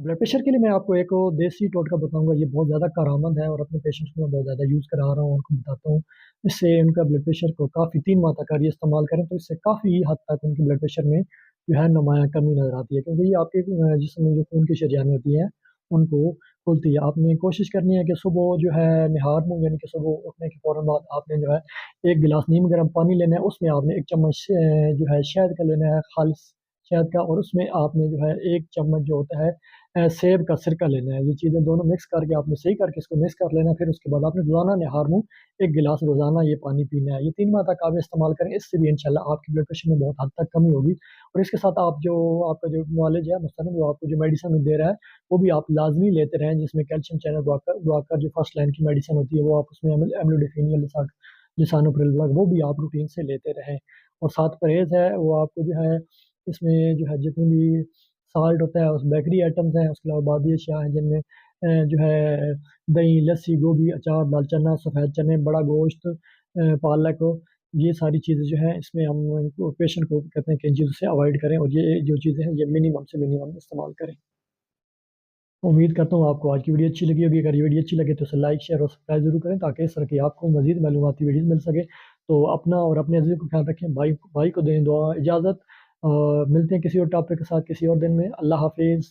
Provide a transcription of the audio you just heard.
Blood pressure के लिए मैं आपको एक देसी टोटका बताऊंगा। ये बहुत ज़्यादा कारआमद है और अपने पेशेंट्स को मैं बहुत ज़्यादा यूज़ करा रहा हूँ, उनको बताता हूँ। इससे उनका ब्लड प्रेशर को काफ़ी 3 माह तक अगर ये इस्तेमाल करें तो इससे काफ़ी हद तक उनके ब्लड प्रेशर में जो है नुमायाँ कमी नज़र आती है, क्योंकि ये आपके जिसम में जो खून की शरियानें होती हैं उनको खुलती है। आपने कोशिश करनी है कि सुबह जो है निहार मुँह यानी कि सुबह उठने के फ़ौरन बाद आपने जो है 1 गिलास नीम गर्म पानी लेना है, उसमें आपने 1 चम्मच जो है शहद का लेना है, खालिस शहद का, और उसमें आपने जो है 1 चम्मच जो होता है सेब का सिरका लेना है। ये चीज़ें दोनों मिक्स करके आपने सही करके इसको मिक्स कर लेना है। फिर उसके बाद आपने रोज़ाना निहार मुँह 1 गिलास रोज़ाना ये पानी पीना है। ये 3 माह तक आप इस्तेमाल करें, इससे भी इंशाल्लाह आपकी ब्लड प्रेशर में बहुत हद तक कमी होगी। और इसके साथ आप जो आपका जो मुआलिज है मुहतरम, जो आपको जो मेडिसिन दे रहा है, वो भी आप लाज़मी लेते रहें, जिसमें कैल्शियम चैनल ब्लॉकर जो फर्स्ट लाइन की मेडिसिन होती है, वो आप उसमें एम्लोडिफिन या लिसानोप्रिल वो भी आप रूटीन से लेते रहें। और साथ परहेज़ है वो आपको जो है इसमें जो है जितनी भी साल्ट होता है, उस बेकरी आइटम्स हैं, उसके अलावा बादी अशिया हैं जिनमें जो है दही, लस्सी, गोभी, अचार, दाल चना, सफ़ेद चने, बड़ा गोश्त, पालक, ये सारी चीज़ें जो हैं इसमें हम इनको पेशेंट को कहते हैं कि इन चीज़ों से अवॉइड करें और ये जो चीज़ें हैं ये मिनिमम से मिनिमम इस्तेमाल करें। उम्मीद करता हूँ आपको आज की वीडियो अच्छी लगी होगी। अगर ये वीडियो अच्छी लगे तो इसे लाइक, शेयर और सब्सक्राइब ज़रूर करें, ताकि इस तरह की आपको मज़ीद मालूमाती वीडियोज़ मिल सके। तो अपना और अपने अज़ीज़ों का ख्याल रखें। भाई भाई को दें दुआ इजाज़त। मिलते हैं किसी और टॉपिक के साथ किसी और दिन में। अल्लाह हाफ़िज़।